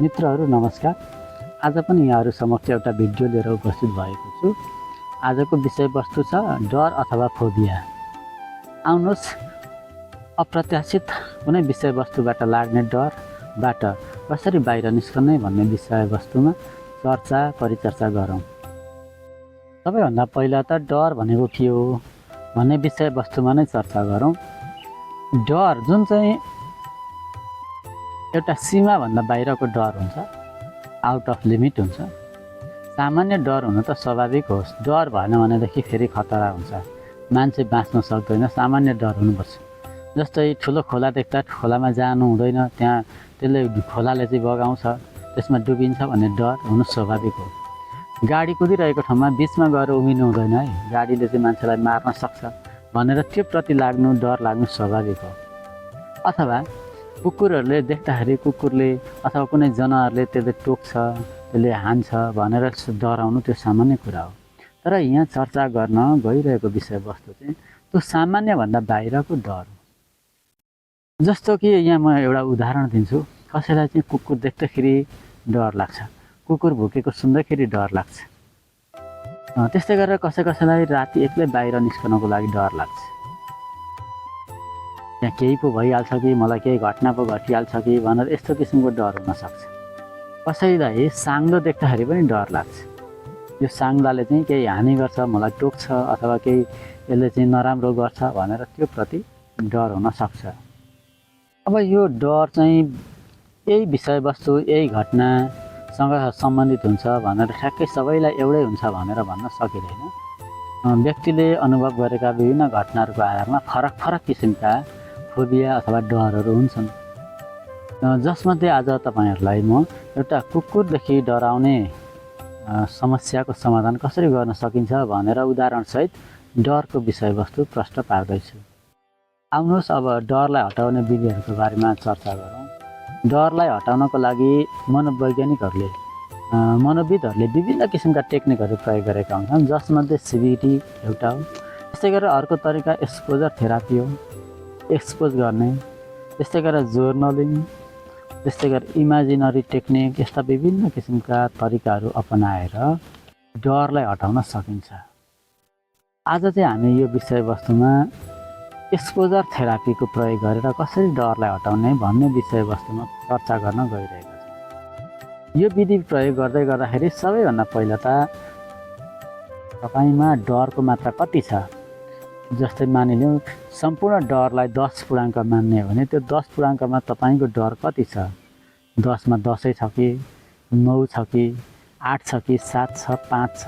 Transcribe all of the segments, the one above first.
मित्रहरू नमस्कार। आज पनि यहाँहरू समक्ष एउटा भिडियो लिएर उपस्थित भएको छु। आजको विषयवस्तु छ डर अथवा फोबिया। आउनुहोस् अप्रत्याशित कुनै विषयवस्तुबाट लाग्ने डरबाट कसरी बाहिर निस्कने भन्ने विषयवस्तुमा परिचर्चा गरौँ। सबैभन्दा पहिला त डर भनेको के हो भन्ने विषयवस्तुमा नै चर्चा गरौँ। डर जुन चाहिँ एउटा सीमाभन्दा बाहिरको डर हुन्छ, आउट अफ लिमिट हुन्छ। सामान्य डर हुनु त स्वाभाविक होस्, डर भएन भनेदेखि फेरि खतरा हुन्छ, मान्छे बाँच्न सक्दैन। सामान्य डर हुनुपर्छ। जस्तै ठुलो खोला देख्दा खोलामा जानु हुँदैन, त्यहाँ त्यसले खोलाले चाहिँ बगाउँछ, त्यसमा डुबिन्छ भन्ने डर हुनु स्वाभाविक हो। गाडी कुदिरहेको ठाउँमा बिचमा गएर उभिनु हुँदैन है, गाडीले चाहिँ मान्छेलाई मार्न सक्छ भनेर त्यो प्रति डर लाग्नु स्वाभाविक हो। अथवा कुकुरहरूले देख्दाखेरि कुकुरले अथवा कुनै जनावरले त्यसले टोक्छ, त्यसले हान्छ भनेर डराउनु त्यो सामान्य कुरा हो। तर यहाँ चर्चा गर्न गइरहेको विषयवस्तु चाहिँ त्यो सामान्यभन्दा बाहिरको डर हो। जस्तो कि यहाँ म एउटा उदाहरण दिन्छु। कसैलाई चाहिँ कुकुर देख्दाखेरि डर लाग्छ, कुकुर भुकेको सुन्दाखेरि डर लाग्छ। त्यस्तै गरेर कसैलाई राति एक्लै बाहिर निस्कनको लागि डर लाग्छ। त्यहाँ केही पो भइहाल्छ कि मलाई केही घटना पो घटिहाल्छ कि भनेर यस्तो किसिमको डर हुनसक्छ। कसैलाई साङ्लो देख्दाखेरि पनि डर लाग्छ। यो साङ्लाले चाहिँ केही हानि गर्छ, मलाई टोक्छ अथवा केही यसले चाहिँ नराम्रो गर्छ भनेर त्यो प्रति डर हुनसक्छ। अब यो डर चाहिँ यही विषयवस्तु यही घटनासँग सम्बन्धित हुन्छ भनेर ठ्याक्कै सबैलाई एउटै हुन्छ भनेर भन्न सकिँदैन। व्यक्तिले अनुभव गरेका विभिन्न घटनाहरूको आधारमा फरक फरक किसिमका फोबिया अथवा डरहरू हुन्छन्। जसमध्ये आज तपाईँहरूलाई म एउटा कुकुरदेखि डराउने समस्याको समाधान कसरी गर्न सकिन्छ भनेर उदाहरणसहित डरको विषयवस्तु प्रश्न पार्दैछु। आउनुहोस् अब डरलाई हटाउने विधिहरूको बारेमा चर्चा गरौँ। डरलाई हटाउनको लागि मनोविदहरूले विभिन्न किसिमका टेक्निकहरू प्रयोग गरेका हुन्छन्, जसमध्ये CBT एउटा हो। त्यस्तै गरेर अर्को तरिका एक्सपोजर थेरापी हो, एक्सपोज गर्ने। त्यस्तै गरेर जोर्नलिङ, त्यस्तै गरेर इमेजिनरी टेक्निक, यस्ता विभिन्न किसिमका तरिकाहरू अपनाएर डरलाई हटाउन सकिन्छ। आज चाहिँ हामी यो विषयवस्तुमा एक्सपोजर थेरापीको प्रयोग गरेर कसरी डरलाई हटाउने भन्ने विषयवस्तुमा चर्चा गर्न गइरहेका छौँ। यो विधि प्रयोग गर्दाखेरि सबैभन्दा पहिला त तपाईँमा डरको मात्रा कति छ। जस्तै मानिलिउँ सम्पूर्ण डरलाई 10 पूर्णाङ्क मान्ने हो भने त्यो 10 पूर्णाङ्कमा तपाईँको डर कति छ। 10 मा 10 छ कि 9 छ कि 8 छ कि 7 छ, 5 छ,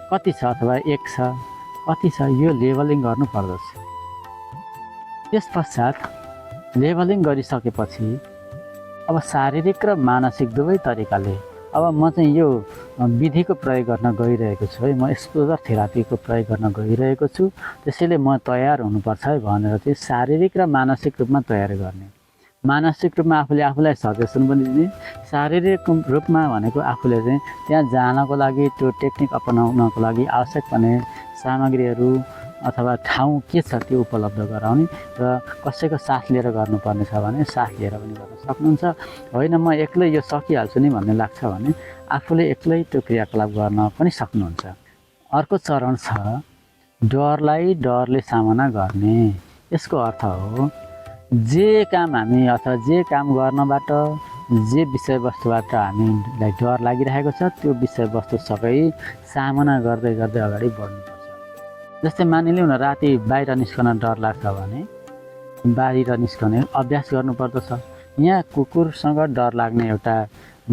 कति छ, अथवा 1 छ, कति छ, यो लेभलिङ गर्नुपर्दछ। त्यस पश्चात लेभलिङ गरिसकेपछि अब शारीरिक र मानसिक दुवै तरिकाले अब म चाहिँ यो विधिको प्रयोग गर्न गइरहेको छु है, म एक्सपोजर थेरापीको प्रयोग गर्न गइरहेको छु। त्यसैले म तयार हुनुपर्छ है भनेर चाहिँ शारीरिक र मानसिक रूपमा तयार गर्ने। मानसिक रूपमा आफूले आफूलाई सजेसन पनि दिने, शारीरिक रूपमा भनेको आफूले चाहिँ त्यहाँ जानको लागि त्यो टेक्निक अपनाउनको लागि आवश्यक पर्ने सामग्रीहरू अथवा ठाउँ के छ त्यो उपलब्ध गराउने र कसैको साथ लिएर गर्नुपर्ने छ भने साथ लिएर पनि गर्न सक्नुहुन्छ। होइन म एक्लै यो सकिहाल्छु नि भन्ने लाग्छ भने आफूले एक्लै त्यो क्रियाकलाप गर्न पनि सक्नुहुन्छ। अर्को चरण छ डरले सामना गर्ने। यसको अर्थ हो जे काम हामी अथवा जे काम गर्नबाट जे विषयवस्तुबाट हामीलाई डर लागिरहेको छ त्यो विषयवस्तु सबै सामना गर्दै गर्दै अगाडि बढ्नुपर्छ। जस्तै मानिलिउँ न राति बाहिर निस्कन डर लाग्छ भने बाहिर निस्कने अभ्यास गर्नुपर्दछ। यहाँ कुकुरसँग डर लाग्ने एउटा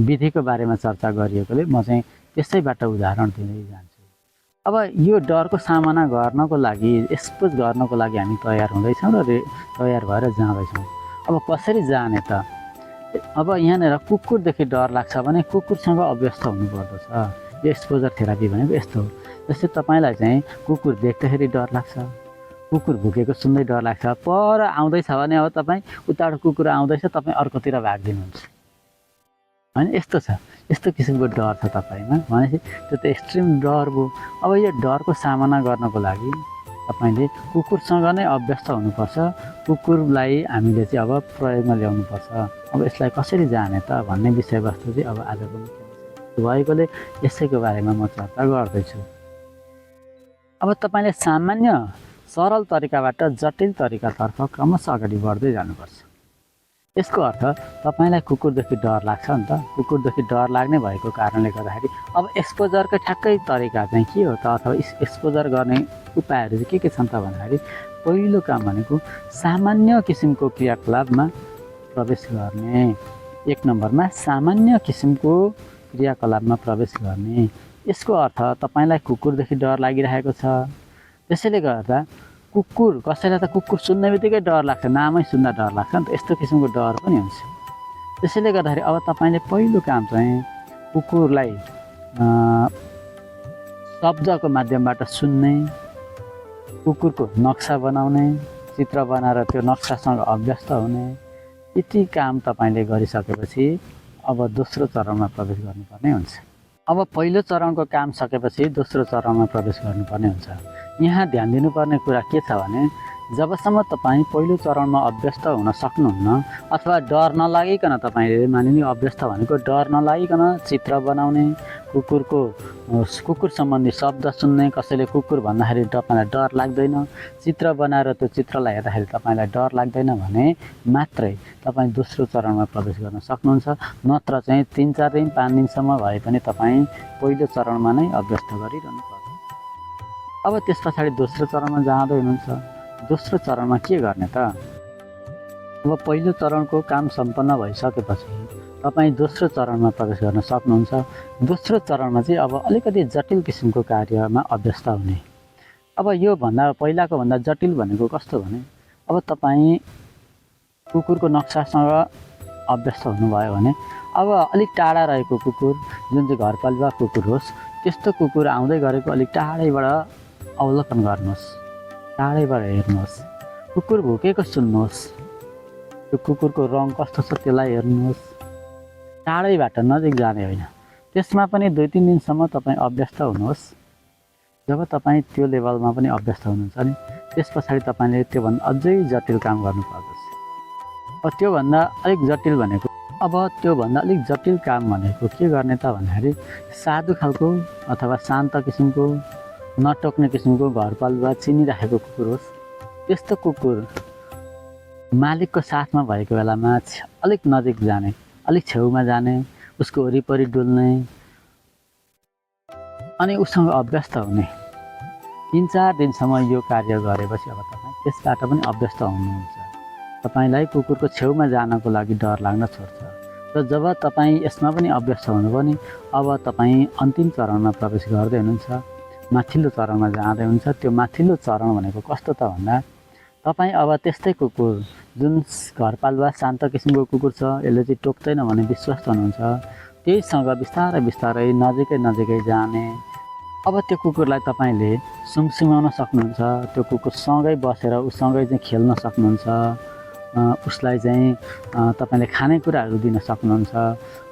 विधिको बारेमा चर्चा गरिएकोले म चाहिँ त्यसैबाट उदाहरण दिँदै जान्छु। अब यो डरको सामना गर्नको लागि, एक्सपोज गर्नको लागि हामी तयार हुँदैछौँ र तयार भएर जाँदैछौँ। अब कसरी जाने त। अब यहाँनिर कुकुरदेखि डर लाग्छ भने कुकुरसँग अभ्यस्त हुनुपर्दछ। यो एक्सपोजर थेरापी भनेको यस्तो हो। जस्तै तपाईँलाई चाहिँ कुकुर देख्दाखेरि डर लाग्छ, कुकुर भुकेको सुन्दै डर लाग्छ, पर आउँदैछ भने अब तपाईँ उताबाट कुकुर आउँदैछ तपाईँ अर्कोतिर भागिदिनुहुन्छ होइन, यस्तो छ, यस्तो किसिमको डर छ तपाईँमा भनेपछि त्यो त एक्सट्रिम डर भयो। अब यो डरको सामना गर्नको लागि तपाईँले कुकुरसँग नै अभ्यस्त हुनुपर्छ। कुकुरलाई हामीले चाहिँ अब प्रयोगमा ल्याउनुपर्छ। अब यसलाई कसरी जाने त भन्ने विषयवस्तु चाहिँ अब आजको मुख्य विषय भएकोले यसैको बारेमा म चर्चा गर्दैछु। अब तपाईँले सामान्य सरल तरिकाबाट जटिल तरिकातर्फ क्रमशः अगाडि बढ्दै जानुपर्छ। यसको अर्थ तपाईँलाई कुकुरदेखि डर लाग्छ नि त। कुकुरदेखि डर लाग्ने भएको कारणले गर्दाखेरि अब एक्सपोजरको ठ्याक्कै तरिका चाहिँ के हो त, अथवा एक्सपोजर गर्ने उपायहरू चाहिँ के छन् त भन्दाखेरि पहिलो काम भनेको सामान्य किसिमको क्रियाकलापमा प्रवेश गर्ने। एक नम्बरमा सामान्य किसिमको क्रियाकलापमा प्रवेश गर्ने। यसको अर्थ तपाईँलाई कुकुरदेखि डर लागिरहेको छ, त्यसैले गर्दा कुकुर, कसैलाई त कुकुर सुन्ने बित्तिकै डर लाग्छ, नामै सुन्दा डर लाग्छ नि त, यस्तो किसिमको डर पनि हुन्छ। त्यसैले गर्दाखेरि अब तपाईँले पहिलो काम चाहिँ कुकुरलाई शब्दको माध्यमबाट सुन्ने, कुकुरको नक्सा बनाउने, चित्र बनाएर त्यो नक्सासँग अभ्यस्त हुने, यति काम तपाईँले गरिसकेपछि अब दोस्रो चरणमा प्रवेश गर्नुपर्ने हुन्छ। अब पहिलो चरणको काम सकेपछि दोस्रो चरणमा प्रवेश गर्नुपर्ने हुन्छ। यहाँ ध्यान दिनुपर्ने कुरा के छ भने जबसम्म तपाईँ पहिलो चरणमा अभ्यस्त हुन सक्नुहुन्न अथवा डर नलागिकन, तपाईँले मानिलिनु अभ्यस्त भनेको डर नलागिकन चित्र बनाउने, कुकुर सम्बन्धी शब्द सुन्ने, कसैले कुकुर भन्दाखेरि तपाईँलाई डर लाग्दैन, चित्र बनाएर त्यो चित्रलाई हेर्दाखेरि तपाईँलाई डर लाग्दैन भने मात्रै तपाईँ दोस्रो चरणमा प्रवेश गर्न सक्नुहुन्छ। नत्र चाहिँ 3-4 दिन 5 दिनसम्म भए पनि तपाईँ पहिलो चरणमा नै अभ्यस्त गरिरहनु पर्छ। अब त्यस पछाडि दोस्रो चरणमा जाँदै हुनुहुन्छ। दोस्रो चरणमा के गर्ने त? अब पहिलो चरणको काम सम्पन्न भइसकेपछि तपाईँ दोस्रो चरणमा प्रवेश गर्न सक्नुहुन्छ। दोस्रो चरणमा चाहिँ अब अलिकति जटिल किसिमको कार्यमा अभ्यस्त हुने। अब यो पहिलाको भन्दा जटिल भनेको कस्तो भने अब तपाईँ कुकुरको नक्सासँग अभ्यस्त हुनुभयो भने अब अलिक टाढा रहेको कुकुर, जुन चाहिँ घरपालुवा कुकुर होस्, त्यस्तो कुकुर आउँदै गरेको अलिक टाढैबाट अवलोकन गर्नुहोस्, टाढैबाट हेर्नुहोस्, कुकुर भुकेको सुन्नुहोस्, त्यो कुकुरको रङ कस्तो छ त्यसलाई हेर्नुहोस्, टाढैबाट, नजिक जाने होइन। त्यसमा पनि 2-3 दिनसम्म तपाईँ अभ्यस्त हुनुहोस्। जब तपाईँ त्यो लेभलमा पनि अभ्यस्त हुनुहुन्छ नि त्यस पछाडि तपाईँले त्योभन्दा अझै जटिल काम गर्नुपर्दछ। अब त्योभन्दा अलिक जटिल काम भनेको के गर्ने त भन्दाखेरि साधु खालको अथवा शान्त किसिमको, नटोक्ने किसिमको घरपालुवा चिनिराखेको कुकुर होस्, त्यस्तो कुकुर मालिकको साथमा भएको बेलामा अलिक नजिक जाने, अलिक छेउमा जाने, उसको वरिपरि डुल्ने अनि उसँग अभ्यस्त हुने। 3-4 दिनसम्म यो कार्य गरेपछि अब तपाईँ त्यसबाट पनि अभ्यस्त हुनुहुन्छ। तपाईँलाई कुकुरको छेउमा जानको लागि डर लाग्न छोड्छ र जब तपाईँ यसमा पनि अभ्यस्त हुनुभयो नि अब तपाईँ अन्तिम चरणमा प्रवेश गर्दै हुनुहुन्छ, माथिल्लो चरणमा जाँदै हुन्छ। त्यो माथिल्लो चरण भनेको कस्तो त भन्दा तपाईँ अब त्यस्तै कुकुर, जुन घरपालुवा शान्त किसिमको कुकुर छ, यसले चाहिँ टोक्दैन भन्ने विश्वास हुनुहुन्छ, त्यहीसँग बिस्तारै बिस्तारै नजिकै जाने। अब त्यो कुकुरलाई तपाईँले सुमसुमाउन सक्नुहुन्छ, त्यो कुकुरसँगै बसेर उसँगै चाहिँ खेल्न सक्नुहुन्छ, उसलाई चाहिँ तपाईँले खानेकुराहरू दिन सक्नुहुन्छ,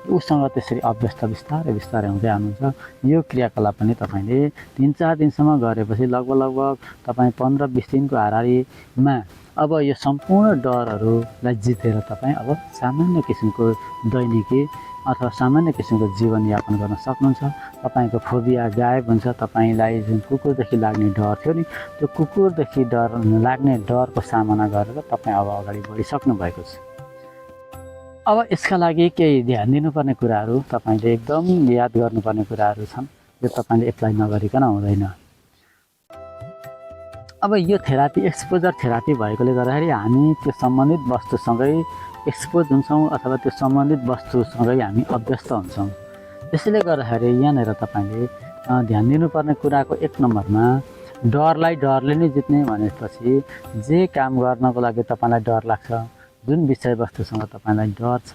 उसँग त्यसरी अभ्यस्त बिस्तारै हुँदै आउनुहुन्छ। यो क्रियाकलाप पनि तपाईँले 3-4 दिनसम्म गरेपछि लगभग तपाईँ 15-20 दिनको हाराहारीमा अब यो सम्पूर्ण डरहरूलाई जितेर तपाईँ अब सामान्य किसिमको दैनिकी अथवा सामान्य किसिमको जीवनयापन गर्न सक्नुहुन्छ। तपाईँको फोबिया गायब हुन्छ। तपाईँलाई जुन कुकुरदेखि लाग्ने डर थियो नि त्यो कुकुरदेखि लाग्ने डरको सामना गरेर तपाईँ अब अगाडि बढिसक्नु भएको छ। अब यसका लागि केही ध्यान दिनुपर्ने कुराहरू, तपाईँले एकदम याद गर्नुपर्ने कुराहरू छन्, यो तपाईँले एप्लाई नगरिकन हुँदैन। अब यो थेरापी एक्सपोजर थेरापी भएकोले गर्दाखेरि हामी त्यो सम्बन्धित वस्तुसँगै एक्सपोज हुन्छौँ अथवा त्यो सम्बन्धित वस्तुसँगै हामी अभ्यस्त हुन्छौँ। त्यसैले गर्दाखेरि यहाँनिर तपाईँले ध्यान दिनुपर्ने कुराको 1 नम्बरमा डरले नै जित्ने भनेपछि जे काम गर्नको लागि तपाईँलाई डर लाग्छ, जुन विषयवस्तुसँग तपाईँलाई डर छ,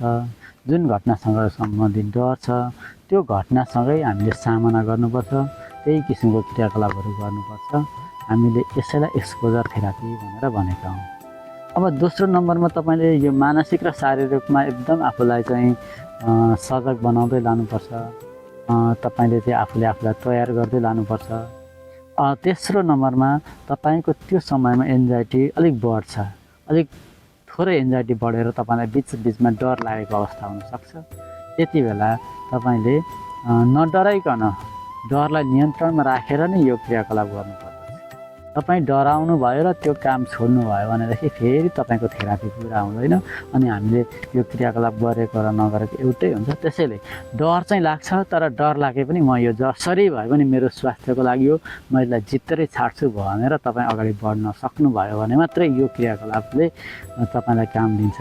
जुन घटनासँग सम्बन्धित डर छ, त्यो घटनासँगै हामीले सामना गर्नुपर्छ, त्यही किसिमको क्रियाकलापहरू गर्नुपर्छ। हामीले यसैलाई एक्सपोजर थेरापी भनेर भनेका हौँ। अब दोस्रो नम्बरमा तपाईँले यो मानसिक र शारीरिक रूपमा एकदम आफूलाई चाहिँ सजग बनाउँदै लानुपर्छ। तपाईँले चाहिँ आफूलाई तयार गर्दै लानुपर्छ। तेस्रो नम्बरमा तपाईँको त्यो समयमा एन्जाइटी अलिक बढ्छ, अलिक थोरै एन्जाइटी बढेर तपाईँलाई बिचमा डर लागेको अवस्था हुनसक्छ। त्यति बेला तपाईँले नडराइकन डरलाई नियन्त्रणमा राखेर नै यो क्रियाकलाप गर्नुपर्छ। तपाईँ डराउनु भयो र त्यो काम छोड्नु भयो भनेदेखि फेरि तपाईँको थेरापी पुरा हुँदैन अनि हामीले यो क्रियाकलाप गरेको र नगरेको एउटै हुन्छ। त्यसैले डर चाहिँ लाग्छ, तर डर लागे पनि म यो जसरी भए पनि मेरो स्वास्थ्यको लागि हो, म यसलाई जित्तरै छाड्छु भनेर तपाईँ अगाडि बढ्न सक्नुभयो भने मात्रै यो क्रियाकलापले तपाईँलाई काम दिन्छ।